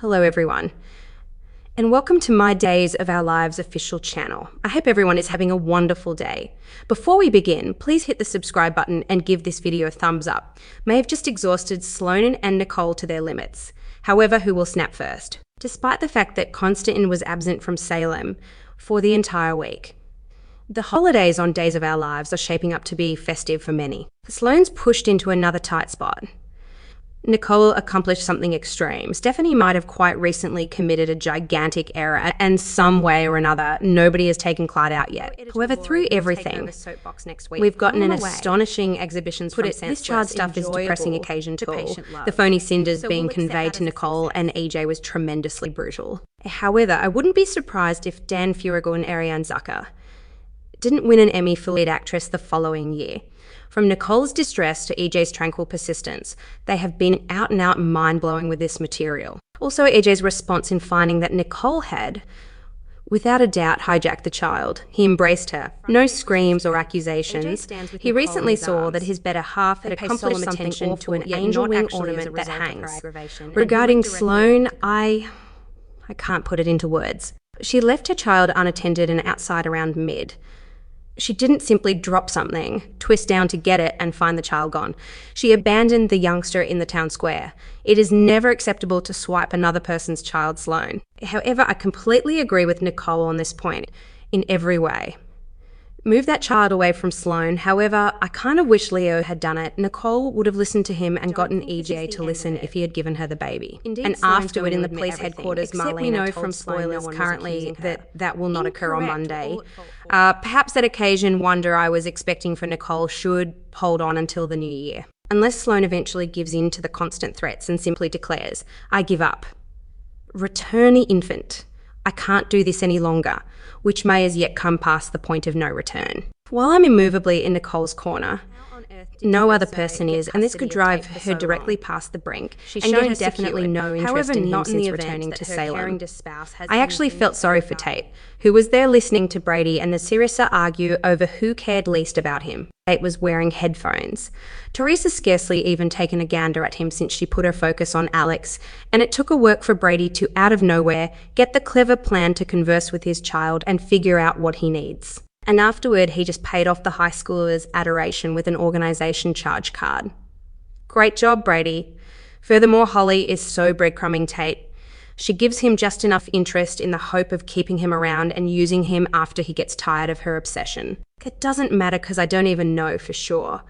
Hello everyone, and welcome to My Days of Our Lives official channel. I hope everyone is having a wonderful day. Before we begin, please hit the subscribe button and give this video a thumbs up. May have just exhausted Sloan and Nicole to their limits. However, who will snap first? Despite the fact that Constantine was absent from Salem for the entire week. The holidays on Days of Our Lives are shaping up to be festive for many. Sloan's pushed into another tight spot. Nicole accomplished something extreme. Stephanie might have quite recently committed a gigantic error, and some way or another, nobody has taken Clyde out yet. However, through everything, we've gotten an astonishing exhibitions from this child stuff is depressing occasion too. The phony cinders being conveyed to Nicole and EJ was tremendously brutal. However, I wouldn't be surprised if Dan Furigal and Ariane Zucker didn't win an Emmy for lead actress the following year. From Nicole's distress to EJ's tranquil persistence, they have been out and out mind-blowing with this material. Also, EJ's response in finding that Nicole had, without a doubt, hijacked the child. He embraced her. No screams or accusations. He recently saw that his better half had accomplished something to an angel wing ornament that hangs. Regarding Sloan, I can't put it into words. She left her child unattended and outside around mid. She didn't simply drop something, twist down to get it, and find the child gone. She abandoned the youngster in the town square. It is never acceptable to swipe another person's child, Sloan. However, I completely agree with Nicole on this point, in every way. Move that child away from Sloan. However, I kind of wish Leo had done it. Nicole would have listened to him and gotten EJ to listen if he had given her the baby. And afterward in the police headquarters, we know from spoilers currently that will not occur on Monday. Perhaps that occasion wonder I was expecting for Nicole should hold on until the new year. Unless Sloan eventually gives in to the constant threats and simply declares, I give up. Return the infant. I can't do this any longer, which may as yet come past the point of no return. While I'm immovably in Nicole's corner, no other person is, and this could drive her directly past the brink. She's shown definitely no interest in him since returning to Salem. I actually felt sorry for Tate, who was there listening to Brady and the Sirissa argue over who cared least about him. Tate was wearing headphones. Teresa's scarcely even taken a gander at him since she put her focus on Alex, and it took a work for Brady to, out of nowhere, get the clever plan to converse with his child and figure out what he needs. And afterward, he just paid off the high schooler's adoration with an organisation charge card. Great job, Brady. Furthermore, Holly is so breadcrumbing Tate. She gives him just enough interest in the hope of keeping him around and using him after he gets tired of her obsession. It doesn't matter because I don't even know for sure.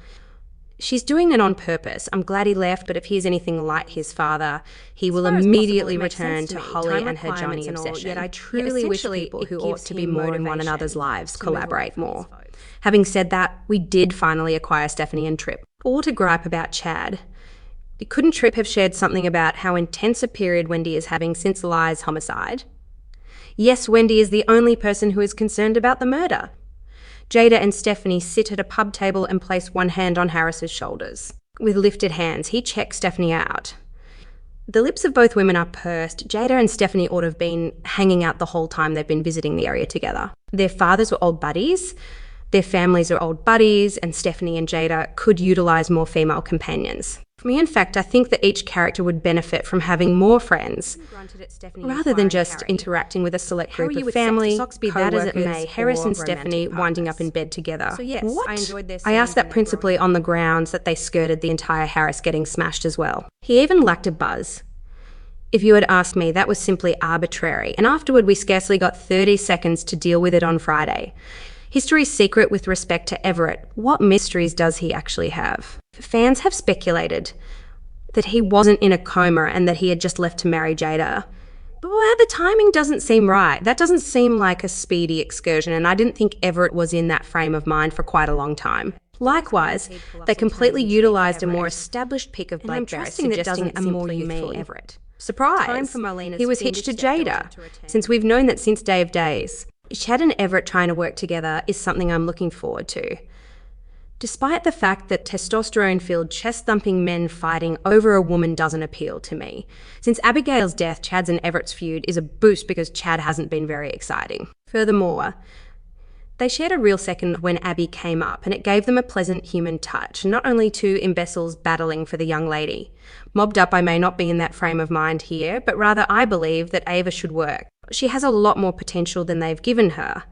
She's doing it on purpose. I'm glad he left, but if he's anything like his father, he will immediately return to Holly and her Johnny obsession. Yet I truly wish people who ought to be more in one another's lives collaborate more. Having said that, we did finally acquire Stephanie and Tripp. All to gripe about Chad. Couldn't Tripp have shared something about how intense a period Wendy is having since Li's homicide? Yes, Wendy is the only person who is concerned about the murder. Jada and Stephanie sit at a pub table and place one hand on Harris's shoulders. With lifted hands, he checks Stephanie out. The lips of both women are pursed. Jada and Stephanie ought to have been hanging out the whole time they've been visiting the area together. Their fathers were old buddies, their families are old buddies, and Stephanie and Jada could utilise more female companions. For me, in fact, I think that each character would benefit from having more friends, rather than just interacting with a select group of family, be that as it may, Harris and Stephanie winding up in bed together. So yes, what? I asked that principally on the grounds that they skirted the entire Harris getting smashed as well. He even lacked a buzz. If you had asked me, that was simply arbitrary, and afterward we scarcely got 30 seconds to deal with it on Friday. History's secret with respect to Everett. What mysteries does he actually have? Fans have speculated that he wasn't in a coma and that he had just left to marry Jada. But the timing doesn't seem right. That doesn't seem like a speedy excursion, and I didn't think Everett was in that frame of mind for quite a long time. Likewise, they completely utilised a more established pick of Blackberry, suggesting a more youthful Everett. Surprise! He was hitched to Jada, since we've known that since Day of Days. Chad and Everett trying to work together is something I'm looking forward to. Despite the fact that testosterone-filled, chest-thumping men fighting over a woman doesn't appeal to me. Since Abigail's death, Chad's and Everett's feud is a boost because Chad hasn't been very exciting. Furthermore, They shared a real second when Abby came up, and it gave them a pleasant human touch, not only two imbeciles battling for the young lady. Mobbed up, I may not be in that frame of mind here, but rather I believe that Ava should work. She has a lot more potential than they've given her.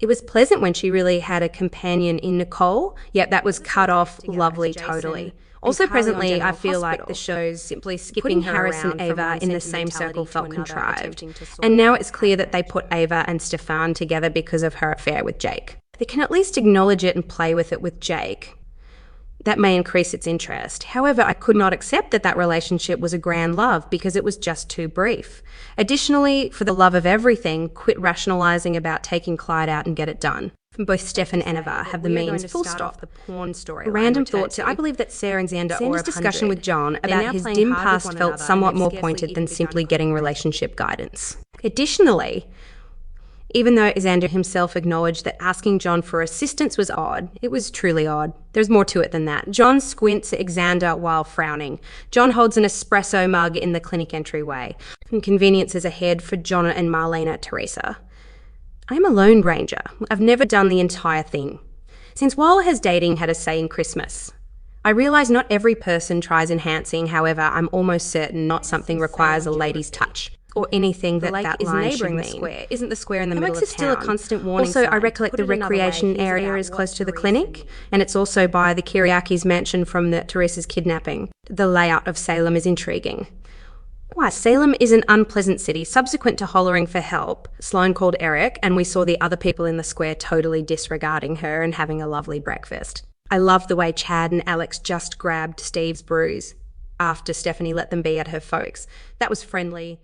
It was pleasant when she really had a companion in Nicole, yet that was cut off lovely totally. Also presently, I feel like the show's simply skipping Harris and Ava in the same circle felt contrived. And now it's clear that they put Ava and Stefan together because of her affair with Jake. They can at least acknowledge it and play with it with Jake. That may increase its interest. However, I could not accept that that relationship was a grand love because it was just too brief. Additionally, for the love of everything, quit rationalising about taking Clyde out and get it done. Both Steph and Eva have the means, full stop. The porn story. Random thoughts. I believe that Sarah and Xander or discussion with John about his dim past felt somewhat more pointed than simply getting relationship guidance. Additionally, even though Xander himself acknowledged that asking John for assistance was odd, it was truly odd. There's more to it than that. John squints at Xander while frowning. John holds an espresso mug in the clinic entryway. Conveniences ahead for John and Marlena Teresa. I'm a lone ranger. I've never done the entire thing. Since while has dating had a say in Christmas? I realise not every person tries enhancing, however, I'm almost certain not something requires a lady's touch. Or anything that that line should mean. Square. Isn't the square in the middle of town? Is still a constant warning Also, sign. I recollect the recreation area is close to the clinic, and it's also by the Kiriakis' mansion from Teresa's kidnapping. The layout of Salem is intriguing. Why, Salem is an unpleasant city. Subsequent to hollering for help, Sloan called Eric, and we saw the other people in the square totally disregarding her and having a lovely breakfast. I love the way Chad and Alex just grabbed Steve's bruise after Stephanie let them be at her folks. That was friendly.